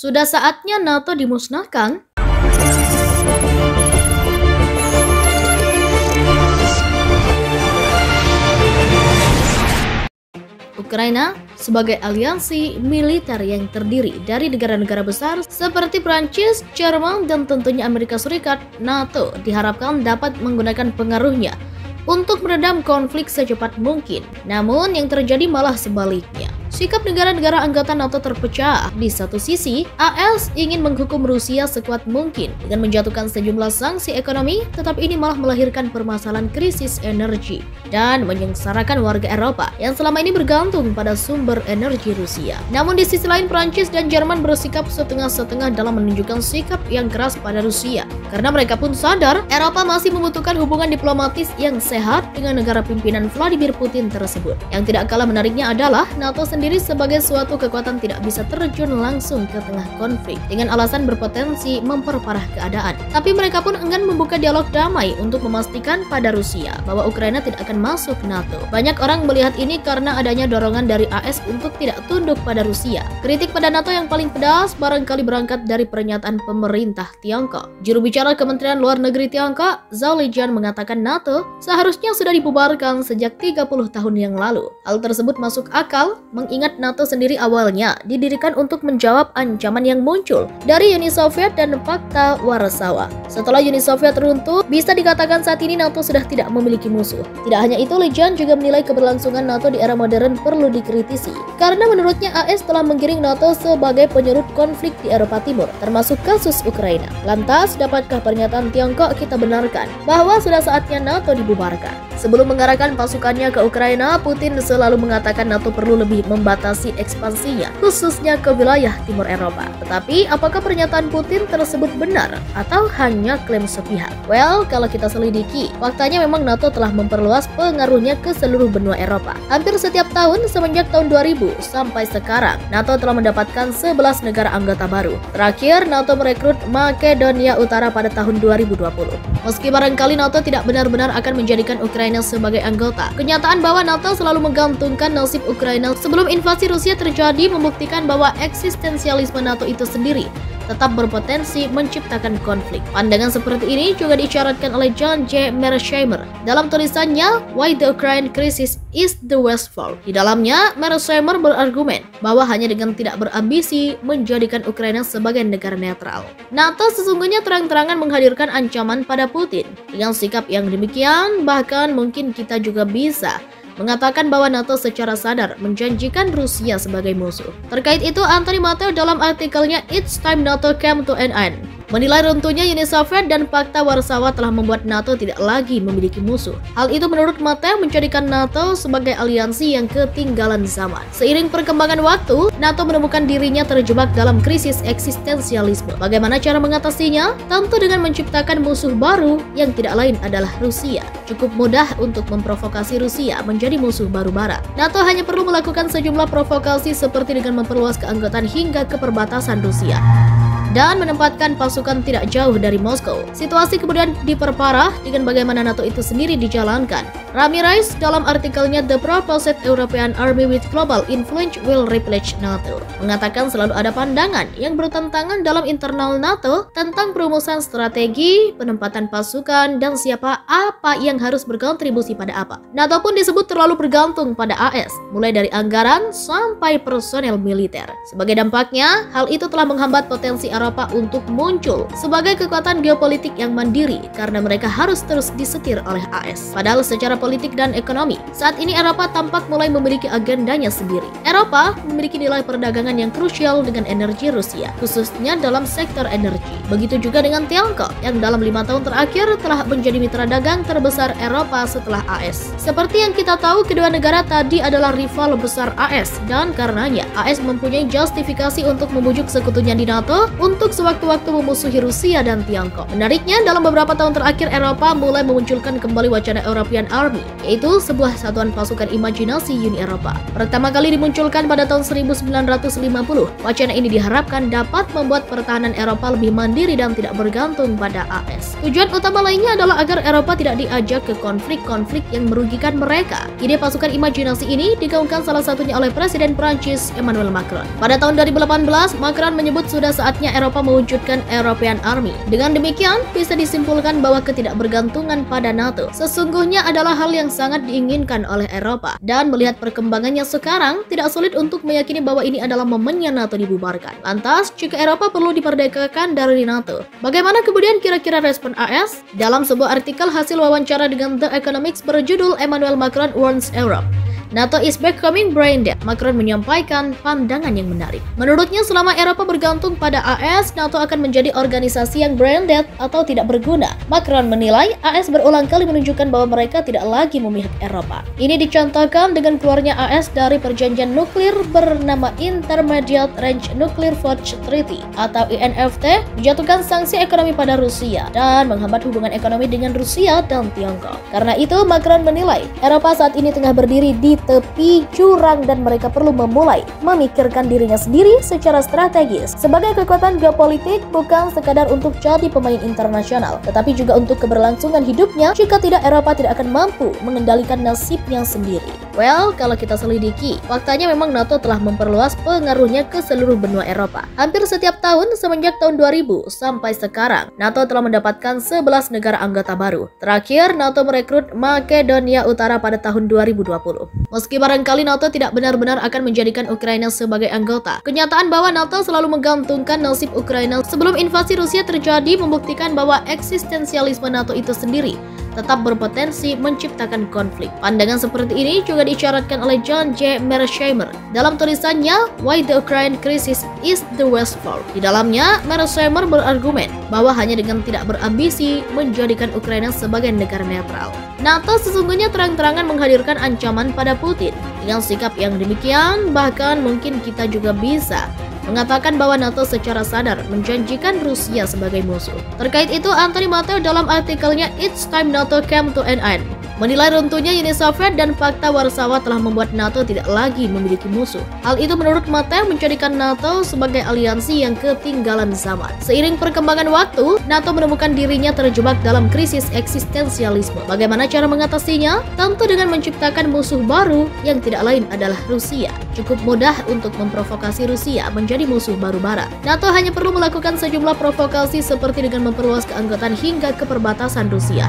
Sudah saatnya NATO dimusnahkan? Ukraina sebagai aliansi militer yang terdiri dari negara-negara besar seperti Prancis, Jerman, dan tentunya Amerika Serikat, NATO diharapkan dapat menggunakan pengaruhnya untuk meredam konflik secepat mungkin. Namun yang terjadi malah sebaliknya. Sikap negara-negara anggota NATO terpecah. Di satu sisi, AS ingin menghukum Rusia sekuat mungkin dengan menjatuhkan sejumlah sanksi ekonomi, tetapi ini malah melahirkan permasalahan krisis energi dan menyengsarakan warga Eropa yang selama ini bergantung pada sumber energi Rusia. Namun di sisi lain, Prancis dan Jerman bersikap setengah-setengah dalam menunjukkan sikap yang keras pada Rusia. Karena mereka pun sadar, Eropa masih membutuhkan hubungan diplomatis yang sehat dengan negara pimpinan Vladimir Putin tersebut. Yang tidak kalah menariknya adalah NATO sendiri sebagai suatu kekuatan tidak bisa terjun langsung ke tengah konflik dengan alasan berpotensi memperparah keadaan. Tapi mereka pun enggan membuka dialog damai untuk memastikan pada Rusia bahwa Ukraina tidak akan masuk NATO. Banyak orang melihat ini karena adanya dorongan dari AS untuk tidak tunduk pada Rusia. Kritik pada NATO yang paling pedas barangkali berangkat dari pernyataan pemerintah Tiongkok. Juru bicara Kementerian Luar Negeri Tiongkok, Zhao Lijian, mengatakan NATO seharusnya sudah dibubarkan sejak 30 tahun yang lalu. Hal tersebut masuk akal, mengingat NATO sendiri awalnya didirikan untuk menjawab ancaman yang muncul dari Uni Soviet dan Pakta Warsawa. Setelah Uni Soviet runtuh, bisa dikatakan saat ini NATO sudah tidak memiliki musuh. Tidak hanya itu, Lijian juga menilai keberlangsungan NATO di era modern perlu dikritisi. Karena menurutnya AS telah menggiring NATO sebagai penyurut konflik di Eropa Timur, termasuk kasus Ukraina. Lantas, dapatkah pernyataan Tiongkok kita benarkan bahwa sudah saatnya NATO dibubarkan? Sebelum mengarahkan pasukannya ke Ukraina, Putin selalu mengatakan NATO perlu lebih membatasi ekspansinya, khususnya ke wilayah timur Eropa. Tetapi, apakah pernyataan Putin tersebut benar atau hanya klaim sepihak? Well, kalau kita selidiki, faktanya memang NATO telah memperluas pengaruhnya ke seluruh benua Eropa. Hampir setiap tahun semenjak tahun 2000 sampai sekarang, NATO telah mendapatkan 11 negara anggota baru. Terakhir, NATO merekrut Makedonia Utara pada tahun 2020. Meski barangkali NATO tidak benar-benar akan menjadikan Ukraina sebagai anggota, kenyataan bahwa NATO selalu menggantungkan nasib Ukraina sebelum invasi Rusia terjadi membuktikan bahwa eksistensialisme NATO itu sendiri tetap berpotensi menciptakan konflik. Pandangan seperti ini juga diisyaratkan oleh John J. Mearsheimer dalam tulisannya Why the Ukraine Crisis is the Worst Fault. Di dalamnya, Mearsheimer berargumen bahwa hanya dengan tidak berambisi menjadikan Ukraina sebagai negara netral, NATO sesungguhnya terang-terangan menghadirkan ancaman pada Putin. Dengan sikap yang demikian, bahkan mungkin kita juga bisa mengatakan bahwa NATO secara sadar menjanjikan Rusia sebagai musuh. Terkait itu, Anthony Matteo dalam artikelnya It's Time NATO Came to an End menilai runtuhnya Uni Soviet dan Pakta Warsawa telah membuat NATO tidak lagi memiliki musuh. Hal itu menurut Matteo menjadikan NATO sebagai aliansi yang ketinggalan zaman. Seiring perkembangan waktu, NATO menemukan dirinya terjebak dalam krisis eksistensialisme. Bagaimana cara mengatasinya? Tentu dengan menciptakan musuh baru yang tidak lain adalah Rusia. Cukup mudah untuk memprovokasi Rusia menjadi musuh baru Barat. NATO hanya perlu melakukan sejumlah provokasi seperti dengan memperluas keanggotaan hingga ke perbatasan Rusia dan menempatkan pasukan tidak jauh dari Moskow. Situasi kemudian diperparah dengan bagaimana NATO itu sendiri dijalankan. Ramirez dalam artikelnya The Proposed European Army with Global Influence Will Replace NATO mengatakan selalu ada pandangan yang bertentangan dalam internal NATO tentang perumusan strategi, penempatan pasukan, dan siapa apa yang harus berkontribusi pada apa. NATO pun disebut terlalu bergantung pada AS, mulai dari anggaran sampai personel militer. Sebagai dampaknya, hal itu telah menghambat potensi Eropa untuk muncul sebagai kekuatan geopolitik yang mandiri karena mereka harus terus disetir oleh AS. Padahal secara politik dan ekonomi, saat ini Eropa tampak mulai memiliki agendanya sendiri. Eropa memiliki nilai perdagangan yang krusial dengan energi Rusia, khususnya dalam sektor energi. Begitu juga dengan Tiongkok yang dalam 5 tahun terakhir telah menjadi mitra dagang terbesar Eropa setelah AS. Seperti yang kita tahu, kedua negara tadi adalah rival besar AS dan karenanya AS mempunyai justifikasi untuk membujuk sekutunya di NATO untuk sewaktu-waktu memusuhi Rusia dan Tiongkok. Menariknya, dalam beberapa tahun terakhir Eropa mulai memunculkan kembali wacana European Army Army, yaitu sebuah satuan pasukan imajinasi Uni Eropa. Pertama kali dimunculkan pada tahun 1950, wacana ini diharapkan dapat membuat pertahanan Eropa lebih mandiri dan tidak bergantung pada AS. Tujuan utama lainnya adalah agar Eropa tidak diajak ke konflik-konflik yang merugikan mereka. Ide pasukan imajinasi ini digaungkan salah satunya oleh Presiden Prancis Emmanuel Macron. Pada tahun 2018, Macron menyebut sudah saatnya Eropa mewujudkan European Army. Dengan demikian, bisa disimpulkan bahwa ketidakbergantungan pada NATO sesungguhnya adalah hal yang sangat diinginkan oleh Eropa. Dan melihat perkembangannya sekarang, tidak sulit untuk meyakini bahwa ini adalah momennya NATO dibubarkan. Lantas, jika Eropa perlu diperdekakan dari NATO, bagaimana kemudian kira-kira respon AS? Dalam sebuah artikel hasil wawancara dengan The Economics berjudul Emmanuel Macron Warns Europe, NATO is becoming brain dead, Macron menyampaikan pandangan yang menarik. Menurutnya, selama Eropa bergantung pada AS, NATO akan menjadi organisasi yang brain dead atau tidak berguna. Macron menilai AS berulang kali menunjukkan bahwa mereka tidak lagi memihak Eropa. Ini dicontohkan dengan keluarnya AS dari perjanjian nuklir bernama Intermediate Range Nuclear Force Treaty atau INFT, menjatuhkan sanksi ekonomi pada Rusia dan menghambat hubungan ekonomi dengan Rusia dan Tiongkok. Karena itu, Macron menilai Eropa saat ini tengah berdiri di tepi jurang dan mereka perlu memulai memikirkan dirinya sendiri secara strategis sebagai kekuatan geopolitik, bukan sekadar untuk jadi pemain internasional, tetapi juga untuk keberlangsungan hidupnya. Jika tidak, Eropa tidak akan mampu mengendalikan nasibnya sendiri. Well, kalau kita selidiki, faktanya memang NATO telah memperluas pengaruhnya ke seluruh benua Eropa. Hampir setiap tahun semenjak tahun 2000 sampai sekarang, NATO telah mendapatkan 11 negara anggota baru. Terakhir, NATO merekrut Makedonia Utara pada tahun 2020. Meski barangkali NATO tidak benar-benar akan menjadikan Ukraina sebagai anggota, kenyataan bahwa NATO selalu menggantungkan nasib Ukraina sebelum invasi Rusia terjadi membuktikan bahwa eksistensialisme NATO itu sendiri tetap berpotensi menciptakan konflik. Pandangan seperti ini juga diisyaratkan oleh John J. Mearsheimer dalam tulisannya Why the Ukraine Crisis is the West Fault. Di dalamnya, Mearsheimer berargumen bahwa hanya dengan tidak berambisi menjadikan Ukraina sebagai negara netral, NATO sesungguhnya terang-terangan menghadirkan ancaman pada Putin. Dengan sikap yang demikian, bahkan mungkin kita juga bisa mengatakan bahwa NATO secara sadar menjanjikan Rusia sebagai musuh. Terkait itu, Anthony Matteo dalam artikelnya It's Time NATO Came to an End menilai runtuhnya Uni Soviet dan Fakta Warsawa telah membuat NATO tidak lagi memiliki musuh. Hal itu menurut Matteo menjadikan NATO sebagai aliansi yang ketinggalan zaman. Seiring perkembangan waktu, NATO menemukan dirinya terjebak dalam krisis eksistensialisme. Bagaimana cara mengatasinya? Tentu dengan menciptakan musuh baru yang tidak lain adalah Rusia. Cukup mudah untuk memprovokasi Rusia menjadi musuh baru Barat. NATO hanya perlu melakukan sejumlah provokasi seperti dengan memperluas keanggotaan hingga ke perbatasan Rusia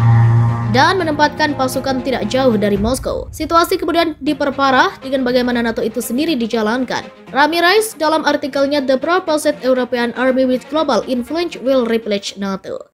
dan menempatkan pasukan tidak jauh dari Moskow. Situasi kemudian diperparah dengan bagaimana NATO itu sendiri dijalankan. Ramirez dalam artikelnya The Proposed European Army with Global Influence Will Replace NATO